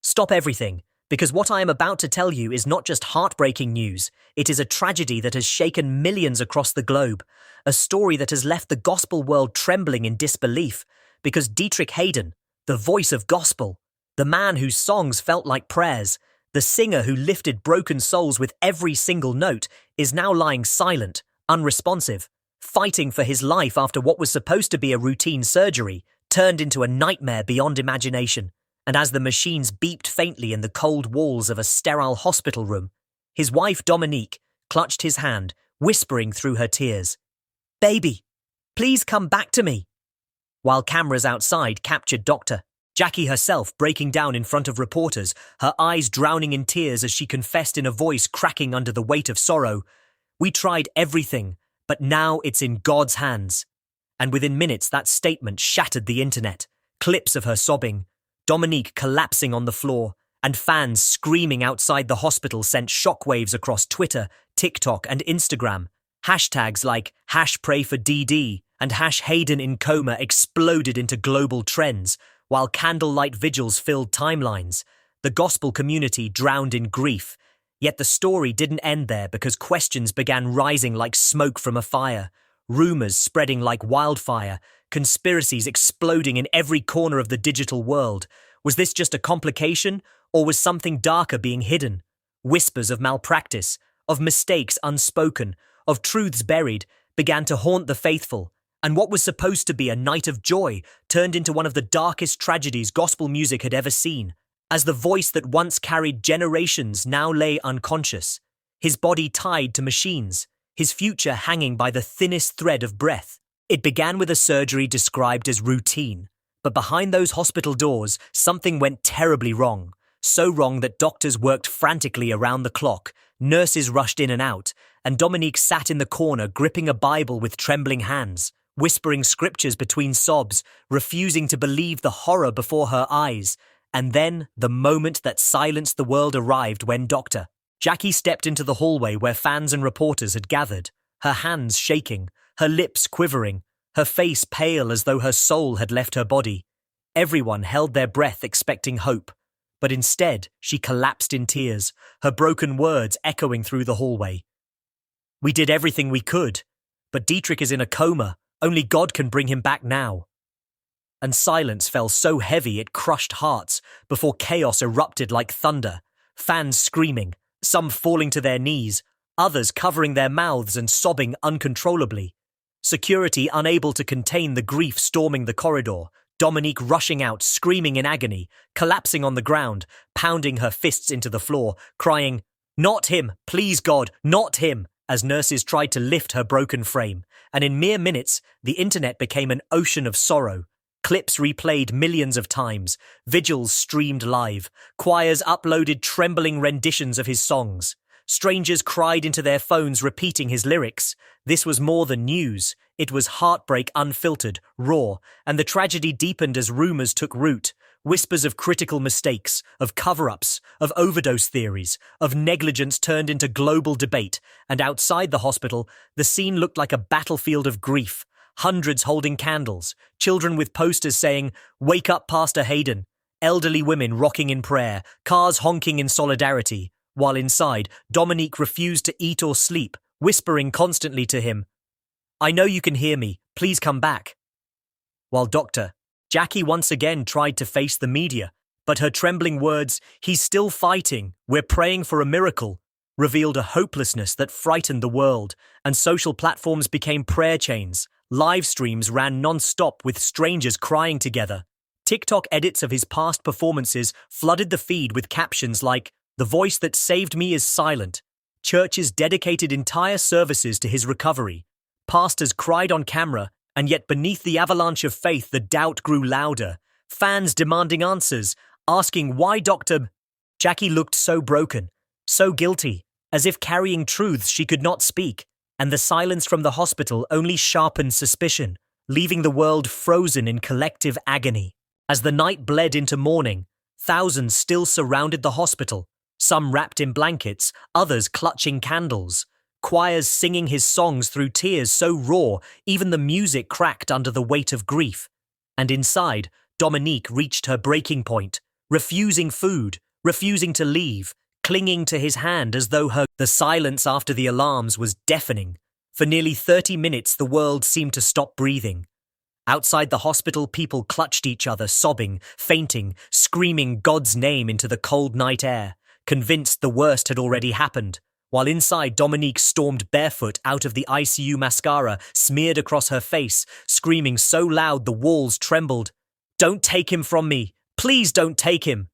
Stop everything, because what I am about to tell you is not just heartbreaking news, it is a tragedy that has shaken millions across the globe, a story that has left the gospel world trembling in disbelief, because Dietrich Haydn, the voice of gospel, the man whose songs felt like prayers, the singer who lifted broken souls with every single note, is now lying silent, unresponsive, fighting for his life after what was supposed to be a routine surgery turned into a nightmare beyond imagination. And as the machines beeped faintly in the cold walls of a sterile hospital room, his wife Dominique clutched his hand, whispering through her tears, "Baby, please come back to me." While cameras outside captured Dr. Jackie herself breaking down in front of reporters, her eyes drowning in tears as she confessed in a voice cracking under the weight of sorrow, "We tried everything, but now it's in God's hands." And within minutes that statement shattered the internet. Clips of her sobbing, Dominique collapsing on the floor, and fans screaming outside the hospital sent shockwaves across Twitter, TikTok and Instagram. Hashtags like #PrayForDD and #Hayden in Coma exploded into global trends, while candlelight vigils filled timelines. The gospel community drowned in grief. Yet the story didn't end there, because questions began rising like smoke from a fire, rumors spreading like wildfire, conspiracies exploding in every corner of the digital world. Was this just a complication, or was something darker being hidden? Whispers of malpractice, of mistakes unspoken, of truths buried, began to haunt the faithful, and what was supposed to be a night of joy turned into one of the darkest tragedies gospel music had ever seen, as the voice that once carried generations now lay unconscious, his body tied to machines, his future hanging by the thinnest thread of breath. It began with a surgery described as routine, but behind those hospital doors, something went terribly wrong. So wrong that doctors worked frantically around the clock, nurses rushed in and out, and Dominique sat in the corner gripping a Bible with trembling hands, whispering scriptures between sobs, refusing to believe the horror before her eyes. And then, the moment that silenced the world arrived when Dr. Jackie stepped into the hallway where fans and reporters had gathered, her hands shaking, her lips quivering, her face pale as though her soul had left her body. Everyone held their breath expecting hope, but instead she collapsed in tears, her broken words echoing through the hallway. "We did everything we could, but Dietrich is in a coma. Only God can bring him back now." And silence fell so heavy it crushed hearts before chaos erupted like thunder, fans screaming, some falling to their knees, others covering their mouths and sobbing uncontrollably. Security unable to contain the grief storming the corridor, Dominique rushing out, screaming in agony, collapsing on the ground, pounding her fists into the floor, crying, "Not him, please God, not him," as nurses tried to lift her broken frame. And in mere minutes, the internet became an ocean of sorrow. Clips replayed millions of times, vigils streamed live, choirs uploaded trembling renditions of his songs. Strangers cried into their phones repeating his lyrics. This was more than news. It was heartbreak unfiltered, raw, and the tragedy deepened as rumors took root. Whispers of critical mistakes, of cover-ups, of overdose theories, of negligence turned into global debate, and outside the hospital, the scene looked like a battlefield of grief. Hundreds holding candles, children with posters saying, "Wake up, Pastor Hayden," elderly women rocking in prayer, cars honking in solidarity, while inside, Dominique refused to eat or sleep, whispering constantly to him, "I know you can hear me, please come back." While Dr. Jackie once again tried to face the media, but her trembling words, "He's still fighting, we're praying for a miracle," revealed a hopelessness that frightened the world, and social platforms became prayer chains. Live streams ran non-stop with strangers crying together. TikTok edits of his past performances flooded the feed with captions like, "The voice that saved me is silent." Churches dedicated entire services to his recovery. Pastors cried on camera, and yet beneath the avalanche of faith the doubt grew louder. Fans demanding answers, asking why Dr. Jackie looked so broken, so guilty, as if carrying truths she could not speak. And the silence from the hospital only sharpened suspicion, leaving the world frozen in collective agony. As the night bled into morning, thousands still surrounded the hospital, some wrapped in blankets, others clutching candles. Choirs singing his songs through tears so raw, even the music cracked under the weight of grief. And inside, Dominique reached her breaking point. refusing food, refusing to leave, clinging to his hand as though the silence after the alarms was deafening. For nearly 30 minutes, the world seemed to stop breathing. Outside the hospital, people clutched each other, sobbing, fainting, screaming God's name into the cold night air, convinced the worst had already happened. While inside, Dominique stormed barefoot out of the ICU, mascara smeared across her face, screaming so loud the walls trembled. "Don't take him from me! Please don't take him!"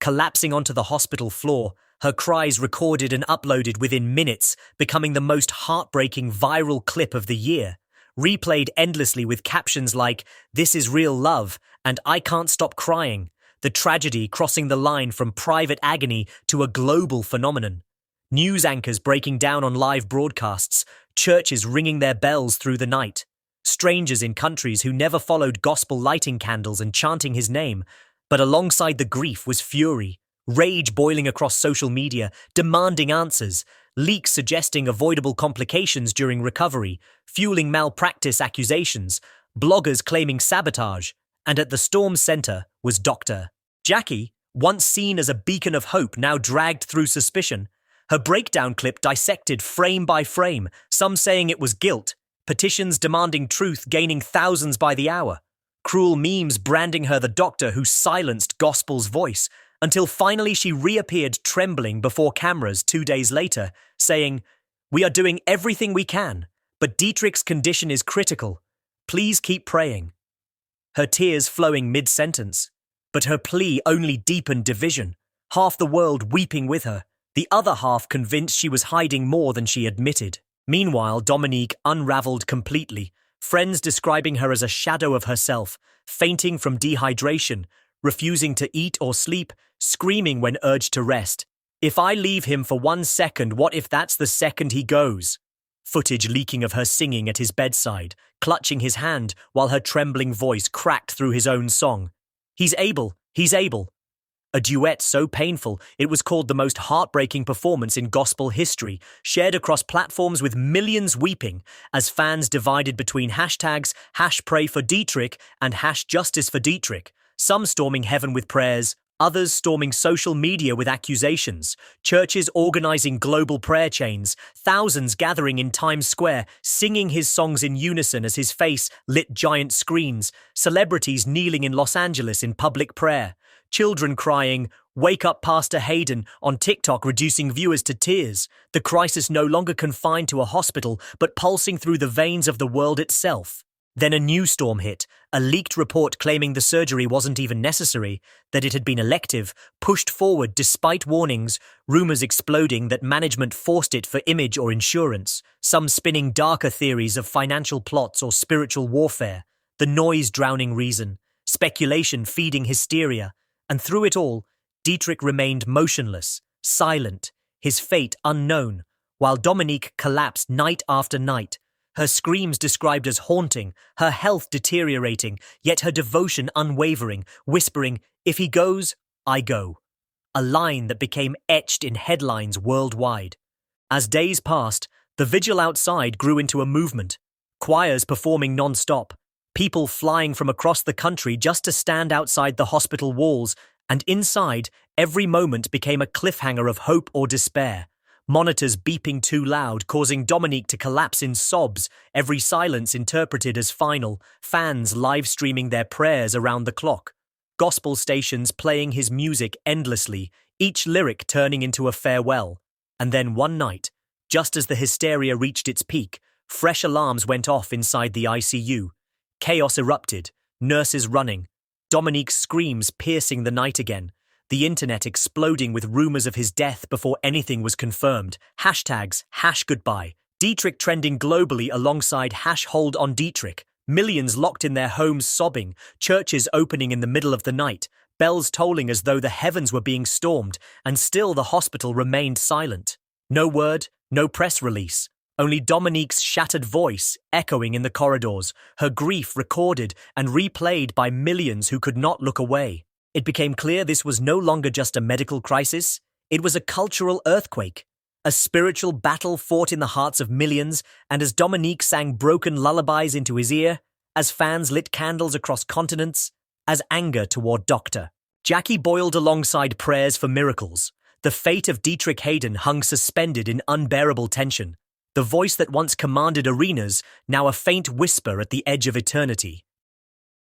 Collapsing onto the hospital floor, her cries recorded and uploaded within minutes, becoming the most heartbreaking viral clip of the year, replayed endlessly with captions like, "This is real love," and "I can't stop crying," the tragedy crossing the line from private agony to a global phenomenon. News anchors breaking down on live broadcasts, churches ringing their bells through the night, strangers in countries who never followed gospel lighting candles and chanting his name. But alongside the grief was fury, rage boiling across social media, demanding answers, leaks suggesting avoidable complications during recovery, fueling malpractice accusations, bloggers claiming sabotage, and at the storm's center was Dr. Jackie, once seen as a beacon of hope, now dragged through suspicion. Her breakdown clip dissected frame by frame, some saying it was guilt, petitions demanding truth gaining thousands by the hour, cruel memes branding her the doctor who silenced gospel's voice, until finally she reappeared trembling before cameras 2 days later, saying, "We are doing everything we can, but Dietrich's condition is critical. Please keep praying." Her tears flowing mid-sentence, but her plea only deepened division, half the world weeping with her, the other half convinced she was hiding more than she admitted. Meanwhile, Dominique unraveled completely, friends describing her as a shadow of herself, fainting from dehydration, refusing to eat or sleep, screaming when urged to rest. "If I leave him for 1 second, what if that's the second he goes?" Footage leaking of her singing at his bedside, clutching his hand while her trembling voice cracked through his own song. "He's able, he's able." A duet so painful it was called the most heartbreaking performance in gospel history, shared across platforms with millions weeping as fans divided between hashtags #PrayForDietrich and #JusticeForDietrich, some storming heaven with prayers, others storming social media with accusations, churches organizing global prayer chains, thousands gathering in Times Square, singing his songs in unison as his face lit giant screens, celebrities kneeling in Los Angeles in public prayer, children crying, "Wake up, Pastor Hayden," on TikTok, reducing viewers to tears, the crisis no longer confined to a hospital but pulsing through the veins of the world itself. Then a new storm hit, a leaked report claiming the surgery wasn't even necessary, that it had been elective, pushed forward despite warnings, rumors exploding that management forced it for image or insurance, some spinning darker theories of financial plots or spiritual warfare, the noise drowning reason, speculation feeding hysteria. And through it all, Dietrich remained motionless, silent, his fate unknown, while Dominique collapsed night after night, her screams described as haunting, her health deteriorating, yet her devotion unwavering, whispering, "If he goes, I go." A line that became etched in headlines worldwide. As days passed, the vigil outside grew into a movement, choirs performing non-stop, people flying from across the country just to stand outside the hospital walls, and inside, every moment became a cliffhanger of hope or despair. Monitors beeping too loud, causing Dominique to collapse in sobs, every silence interpreted as final, fans live-streaming their prayers around the clock, gospel stations playing his music endlessly, each lyric turning into a farewell. And then one night, just as the hysteria reached its peak, fresh alarms went off inside the ICU. Chaos erupted, nurses running, Dominique's screams piercing the night again, the internet exploding with rumors of his death before anything was confirmed, hashtags #goodbye, Dietrich trending globally alongside #HoldOnDietrich, millions locked in their homes sobbing, churches opening in the middle of the night, bells tolling as though the heavens were being stormed, and still the hospital remained silent. No word, no press release. Only Dominique's shattered voice echoing in the corridors, her grief recorded and replayed by millions who could not look away. It became clear this was no longer just a medical crisis, it was a cultural earthquake, a spiritual battle fought in the hearts of millions, and as Dominique sang broken lullabies into his ear, as fans lit candles across continents, as anger toward Dr. Jackie boiled alongside prayers for miracles. The fate of Dietrich Haden hung suspended in unbearable tension. The voice that once commanded arenas, now a faint whisper at the edge of eternity.